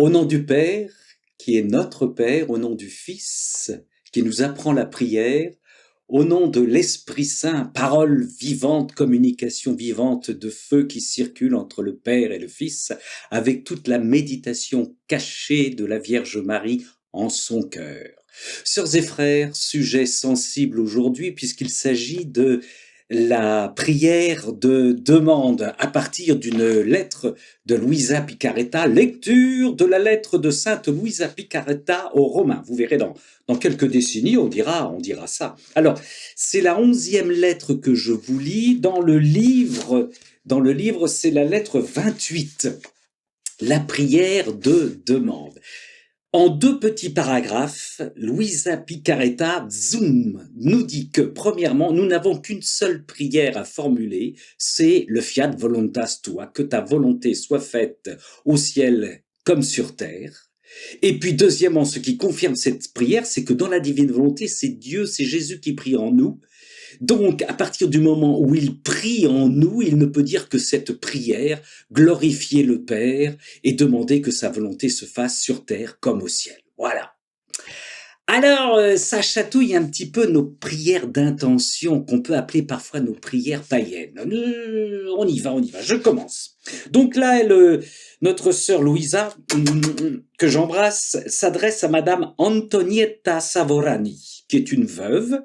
Au nom du Père, qui est notre Père, au nom du Fils, qui nous apprend la prière, au nom de l'Esprit Saint, parole vivante, communication vivante de feu qui circule entre le Père et le Fils, avec toute la méditation cachée de la Vierge Marie en son cœur. Sœurs et frères, sujet sensible aujourd'hui puisqu'il s'agit de la prière de demande à partir d'une lettre de Luisa Picaretta, lecture de la lettre de sainte Luisa Picaretta aux Romains. Vous verrez dans quelques décennies, on dira ça. Alors, c'est la 11e lettre que je vous lis dans le livre, c'est la lettre 28, la prière de demande. En 2 petits paragraphes, Luisa Picaretta, zoom, nous dit que, premièrement, nous n'avons qu'une seule prière à formuler, c'est le fiat voluntas tua, que ta volonté soit faite au ciel comme sur terre. Et puis, deuxièmement, ce qui confirme cette prière, c'est que dans la divine volonté, c'est Dieu, c'est Jésus qui prie en nous. Donc, à partir du moment où il prie en nous, il ne peut dire que cette prière, glorifier le Père et demander que sa volonté se fasse sur terre comme au ciel. Voilà. Alors, ça chatouille un petit peu nos prières d'intention, qu'on peut appeler parfois nos prières païennes. On y va, je commence. Donc là, notre sœur Louisa, que j'embrasse, s'adresse à Madame Antonietta Savorani, qui est une veuve,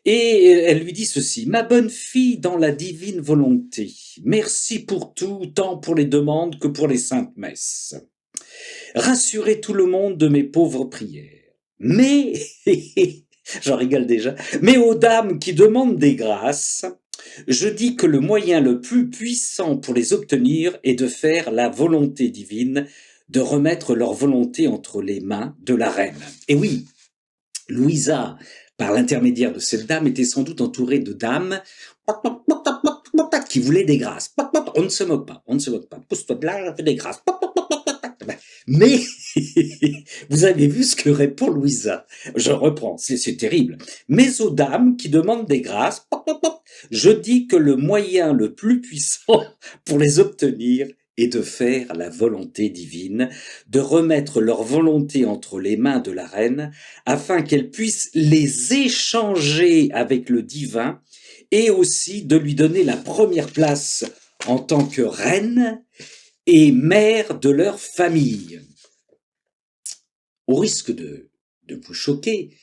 et elle lui dit ceci: « Ma bonne fille dans la divine volonté, merci pour tout, tant pour les demandes que pour les saintes messes. Rassurez tout le monde de mes pauvres prières. Mais, j'en rigole déjà, mais aux dames qui demandent des grâces, je dis que le moyen le plus puissant pour les obtenir est de faire la volonté divine, de remettre leur volonté entre les mains de la reine. » Et oui, Louisa, par l'intermédiaire de cette dame, était sans doute entourée de dames qui voulaient des grâces. On ne se moque pas. Pousse-toi de là, fais des grâces. Mais vous avez vu ce que répond Louisa. Je reprends, c'est terrible. Mais aux dames qui demandent des grâces, je dis que le moyen le plus puissant pour les obtenir est de faire la volonté divine, de remettre leur volonté entre les mains de la reine, afin qu'elle puisse les échanger avec le divin, et aussi de lui donner la première place en tant que reine et mère de leur famille. Au risque de vous choquer,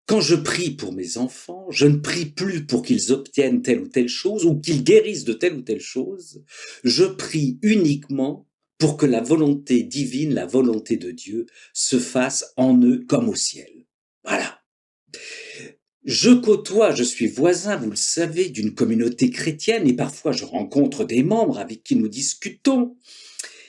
quand je prie pour mes enfants, je ne prie plus pour qu'ils obtiennent telle ou telle chose ou qu'ils guérissent de telle ou telle chose. Je prie uniquement pour que la volonté divine, la volonté de Dieu, se fasse en eux comme au ciel. Voilà. Je suis voisin, vous le savez, d'une communauté chrétienne et parfois je rencontre des membres avec qui nous discutons.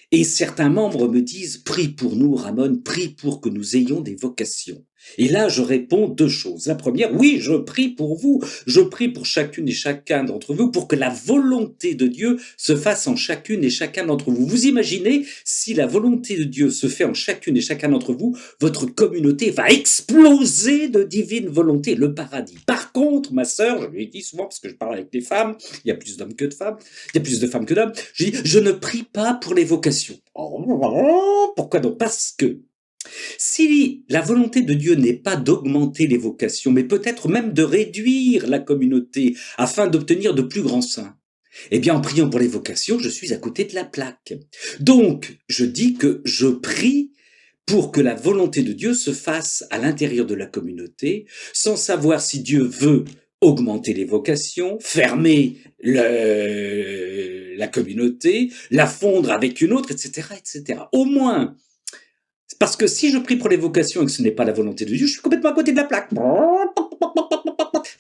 Et certains membres me disent: « Prie pour nous, Ramon, prie pour que nous ayons des vocations. » Et là, je réponds 2 choses. La première: oui, je prie pour vous. Je prie pour chacune et chacun d'entre vous pour que la volonté de Dieu se fasse en chacune et chacun d'entre vous. Vous imaginez, si la volonté de Dieu se fait en chacune et chacun d'entre vous, votre communauté va exploser de divine volonté, le paradis. Par contre, ma sœur, je lui dis souvent, parce que je parle avec des femmes, il y a plus d'hommes que de femmes, il y a plus de femmes que d'hommes, je dis: je ne prie pas pour les vocations. Pourquoi donc? Parce que si la volonté de Dieu n'est pas d'augmenter les vocations, mais peut-être même de réduire la communauté afin d'obtenir de plus grands saints, eh bien, en priant pour les vocations, je suis à côté de la plaque. Donc, je dis que je prie pour que la volonté de Dieu se fasse à l'intérieur de la communauté, sans savoir si Dieu veut augmenter les vocations, fermer la communauté, la fondre avec une autre, etc., etc. Au moins, parce que si je prie pour les vocations et que ce n'est pas la volonté de Dieu, je suis complètement à côté de la plaque.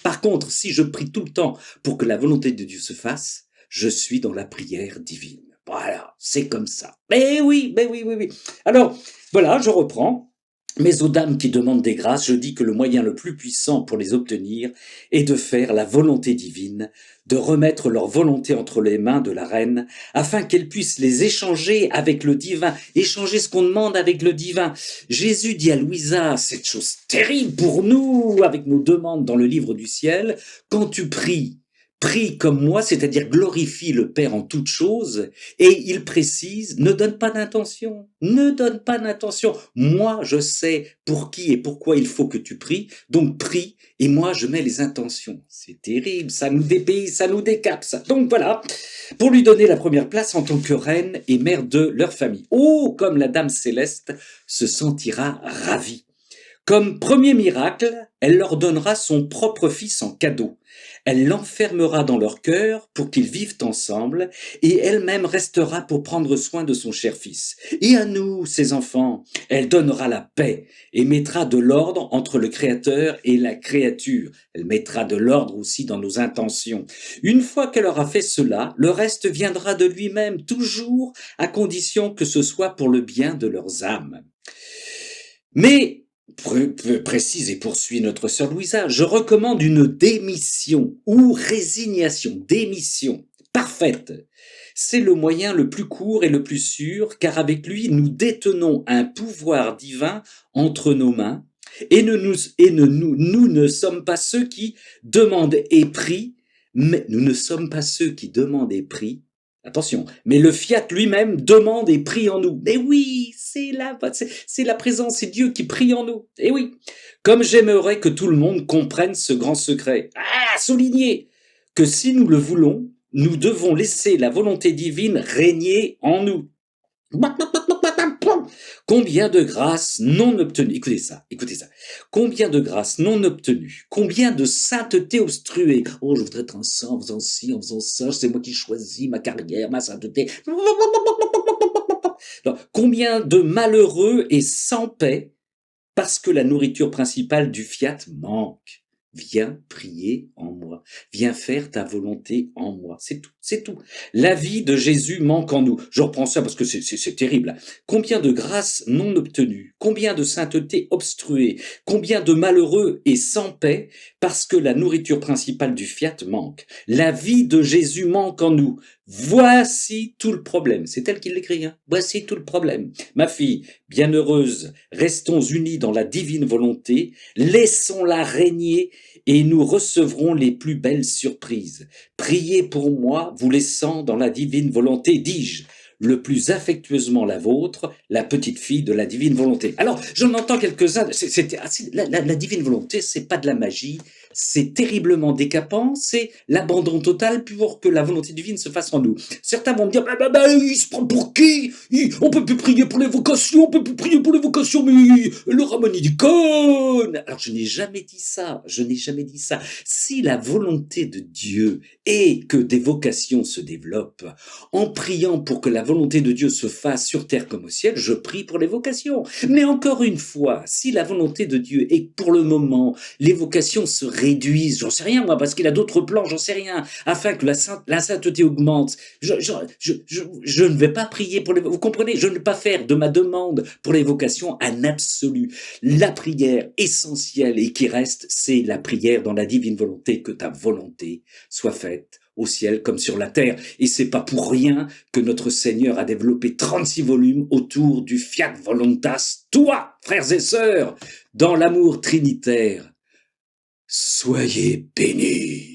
Par contre, si je prie tout le temps pour que la volonté de Dieu se fasse, je suis dans la prière divine. Voilà, c'est comme ça. Mais oui. Alors, voilà, je reprends. Mais aux dames qui demandent des grâces, je dis que le moyen le plus puissant pour les obtenir est de faire la volonté divine, de remettre leur volonté entre les mains de la reine, afin qu'elle puisse les échanger avec le divin, échanger ce qu'on demande avec le divin. Jésus dit à Louisa cette chose terrible pour nous, avec nos demandes dans le livre du ciel: quand tu pries prie comme moi, c'est-à-dire glorifie le Père en toutes choses, et il précise, ne donne pas d'intention, ne donne pas d'intention. Moi, je sais pour qui et pourquoi il faut que tu pries, donc prie, et moi, je mets les intentions. C'est terrible, ça nous dépayse, ça nous décape, ça. Donc voilà, pour lui donner la première place en tant que reine et mère de leur famille. Oh, comme la Dame Céleste se sentira ravie. Comme premier miracle, elle leur donnera son propre fils en cadeau. Elle l'enfermera dans leur cœur pour qu'ils vivent ensemble et elle-même restera pour prendre soin de son cher fils. Et à nous, ses enfants, elle donnera la paix et mettra de l'ordre entre le Créateur et la créature. Elle mettra de l'ordre aussi dans nos intentions. Une fois qu'elle aura fait cela, le reste viendra de lui-même, toujours à condition que ce soit pour le bien de leurs âmes. Mais, précise et poursuit notre sœur Louisa, je recommande une démission ou résignation, démission, parfaite. C'est le moyen le plus court et le plus sûr, car avec lui, nous détenons un pouvoir divin entre nos mains, et nous ne sommes pas ceux qui demandent et prient, mais nous ne sommes pas ceux qui demandent et prient. Attention, mais le fiat lui-même demande et prie en nous. Mais oui, c'est la présence, c'est Dieu qui prie en nous. Et oui, comme j'aimerais que tout le monde comprenne ce grand secret. Ah, souligner que si nous le voulons, nous devons laisser la volonté divine régner en nous. Combien de grâces non obtenues, écoutez ça, combien de grâces non obtenues, combien de sainteté obstruée, oh je voudrais être un saint en faisant ci, en faisant ça, c'est moi qui choisis ma carrière, ma sainteté, non, combien de malheureux et sans paix parce que la nourriture principale du fiat manque. Viens prier en moi. Viens faire ta volonté en moi. C'est tout, c'est tout. La vie de Jésus manque en nous. Je reprends ça parce que c'est terrible. Combien de grâces non obtenues, combien de sainteté obstruée, combien de malheureux et sans paix parce que la nourriture principale du fiat manque. La vie de Jésus manque en nous. Voici tout le problème. C'est elle qui l'écrit, hein. Voici tout le problème. Ma fille, bienheureuse, restons unis dans la divine volonté, laissons-la régner et nous recevrons les plus belles surprises. Priez pour moi, vous laissant dans la divine volonté, dis-je, le plus affectueusement la vôtre, la petite fille de la divine volonté. Alors, j'en entends quelques-uns, la divine volonté, c'est pas de la magie, c'est terriblement décapant, c'est l'abandon total pour que la volonté divine se fasse en nous. Certains vont me dire, il se prend pour qui? On peut plus prier pour les vocations, on peut plus prier pour les vocations, mais le Ramon il déconne. Alors je n'ai jamais dit ça, je n'ai jamais dit ça. Si la volonté de Dieu est que des vocations se développent, en priant pour que la volonté de Dieu se fasse sur terre comme au ciel, je prie pour les vocations. Mais encore une fois, si la volonté de Dieu est que pour le moment, les vocations se réduisent, j'en sais rien moi, parce qu'il a d'autres plans, j'en sais rien, afin que la sainteté augmente, je ne vais pas prier pour les... Vous comprenez? Je ne vais pas faire de ma demande pour les vocations un absolu. La prière essentielle et qui reste, c'est la prière dans la divine volonté, que ta volonté soit faite au ciel comme sur la terre. Et c'est pas pour rien que notre Seigneur a développé 36 volumes autour du Fiat Voluntas Tua, frères et sœurs, dans l'amour trinitaire. Soyez bénis.